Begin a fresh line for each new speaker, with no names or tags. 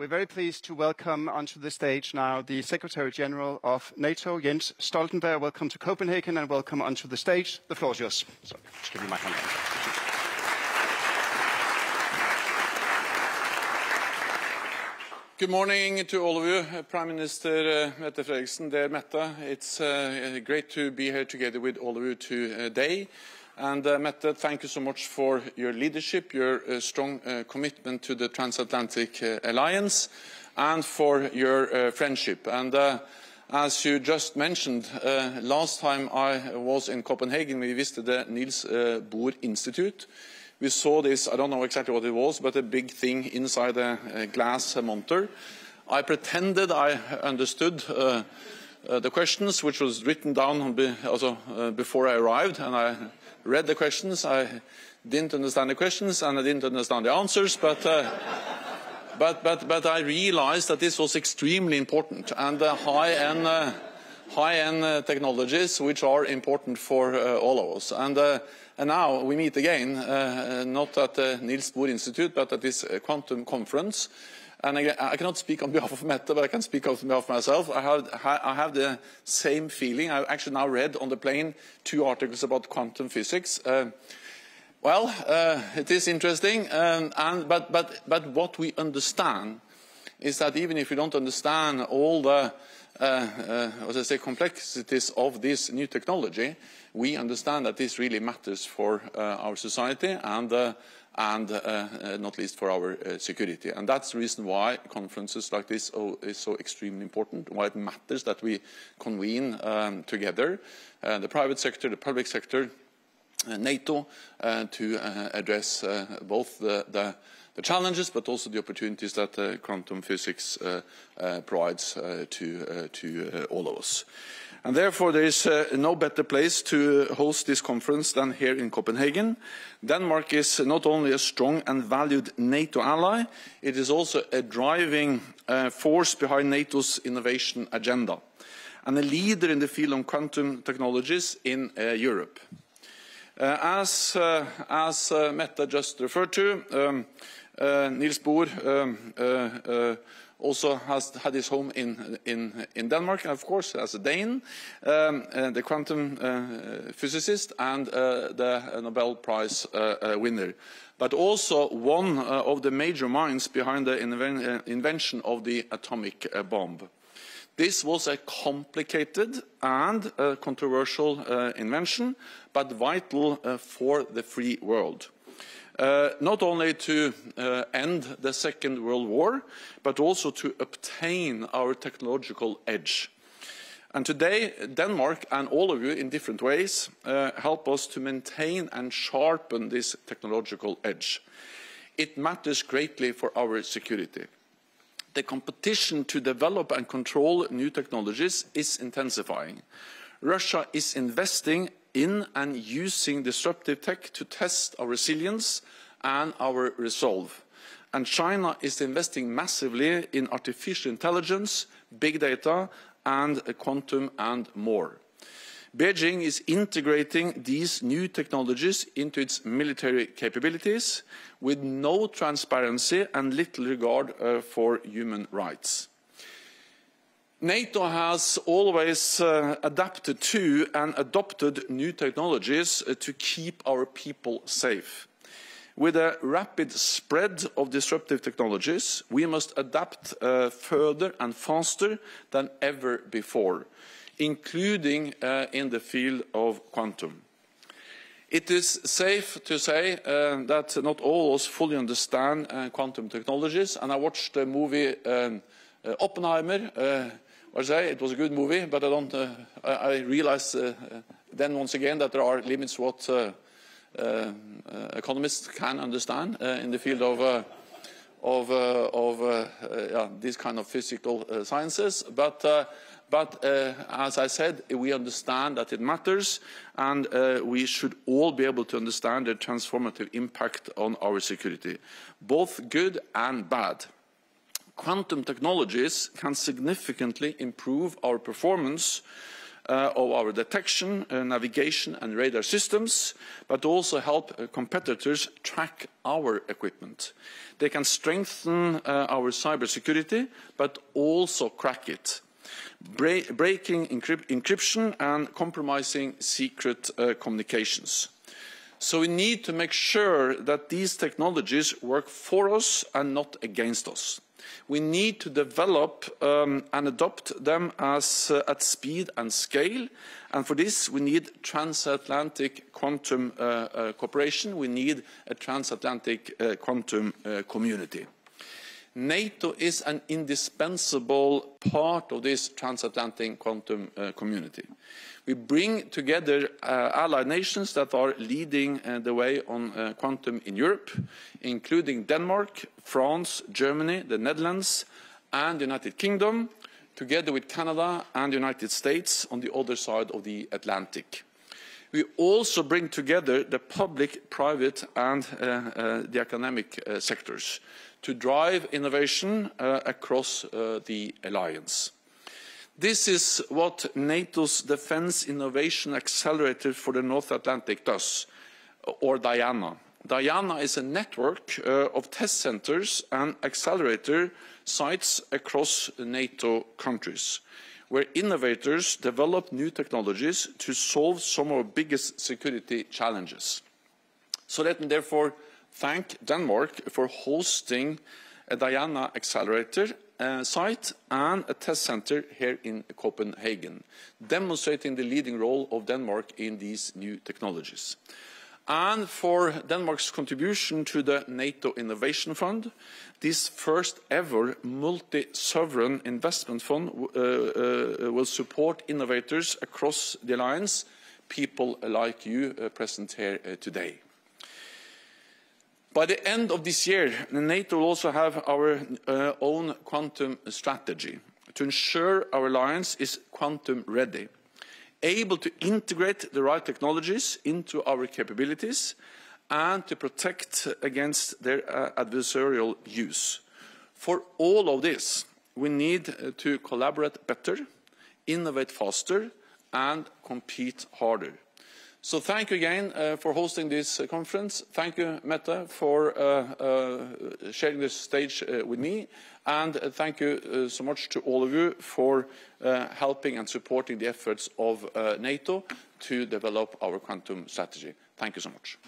We're very pleased to welcome onto the stage now the Secretary General of NATO, Jens Stoltenberg. Welcome to Copenhagen and welcome onto the stage. The floor is yours. So, just give you my hand.
Good morning to all of you. Prime Minister Mette Frederiksen, dear Mette, it's great to be here together with all of you today. And Mette, thank you so much for your leadership, your strong commitment to the Transatlantic Alliance, and for your friendship. And as you just mentioned, last time I was in Copenhagen, we visited the Niels Bohr Institute. We saw this, I don't know exactly what it was, but a big thing inside a glass thermometer. I pretended I understood the questions, which was written down before I arrived, and I read the questions. I didn't understand the questions, and I didn't understand the answers, but I realized that this was extremely important, and high-end technologies which are important for all of us. And now we meet again, not at the Niels Bohr Institute, but at this quantum conference. And I cannot speak on behalf of Mette, but I can speak on behalf of myself. I have the same feeling. I actually now read on the plane 2 articles about quantum physics. It is interesting, but what we understand is that even if we don't understand all the complexities of this new technology, we understand that this really matters for our society and not least for our security. And that's the reason why conferences like this is so extremely important, why it matters that we convene together, the private sector, the public sector, NATO, to address both the challenges but also the opportunities that quantum physics provides to all of us. And therefore there is no better place to host this conference than here in Copenhagen. Denmark is not only a strong and valued NATO ally, it is also a driving force behind NATO's innovation agenda and a leader in the field of quantum technologies in Europe. As Mette just referred to, Niels Bohr also has had his home in Denmark, of course, as a Dane, the quantum physicist and the Nobel Prize winner, but also one of the major minds behind the invention of the atomic bomb. This was a complicated and controversial invention, but vital for the free world. Not only to end the Second World War, but also to obtain our technological edge. And today, Denmark and all of you in different ways help us to maintain and sharpen this technological edge. It matters greatly for our security. The competition to develop and control new technologies is intensifying. Russia is investing in and using disruptive tech to test our resilience and our resolve. And China is investing massively in artificial intelligence, big data, and quantum and more. Beijing is integrating these new technologies into its military capabilities with no transparency and little regard for human rights. NATO has always adapted to and adopted new technologies to keep our people safe. With a rapid spread of disruptive technologies, we must adapt further and faster than ever before, including in the field of quantum. It is safe to say that not all of us fully understand quantum technologies, and I watched the movie Oppenheimer. It was a good movie, but I realized then once again that there are limits what economists can understand in the field of these kind of physical sciences. But as I said, we understand that it matters, and we should all be able to understand the transformative impact on our security, both good and bad. Quantum technologies can significantly improve our performance of our detection, navigation and radar systems, but also help competitors track our equipment. They can strengthen our cybersecurity, but also crack it, breaking encryption and compromising secret communications. So we need to make sure that these technologies work for us and not against us. We need to develop and adopt them at speed and scale, and for this we need transatlantic quantum cooperation. We need a transatlantic quantum community. NATO is an indispensable part of this transatlantic quantum community. We bring together allied nations that are leading the way on quantum in Europe, including Denmark, France, Germany, the Netherlands and the United Kingdom, together with Canada and the United States on the other side of the Atlantic. We also bring together the public, private and the academic sectors to drive innovation across the alliance. This is what NATO's Defence Innovation Accelerator for the North Atlantic does, or DIANA. DIANA is a network of test centres and accelerator sites across NATO countries, where innovators develop new technologies to solve some of our biggest security challenges. So let me therefore thank Denmark for hosting a DIANA accelerator site and a test centre here in Copenhagen, demonstrating the leading role of Denmark in these new technologies. And for Denmark's contribution to the NATO Innovation Fund, this first ever multi-sovereign investment fund will support innovators across the alliance, people like you present here today. By the end of this year, NATO will also have our own quantum strategy to ensure our alliance is quantum ready, able to integrate the right technologies into our capabilities and to protect against their adversarial use. For all of this, we need to collaborate better, innovate faster and compete harder. So thank you again for hosting this conference. Thank you, Mette, for sharing this stage with me. And thank you so much to all of you for helping and supporting the efforts of NATO to develop our quantum strategy. Thank you so much.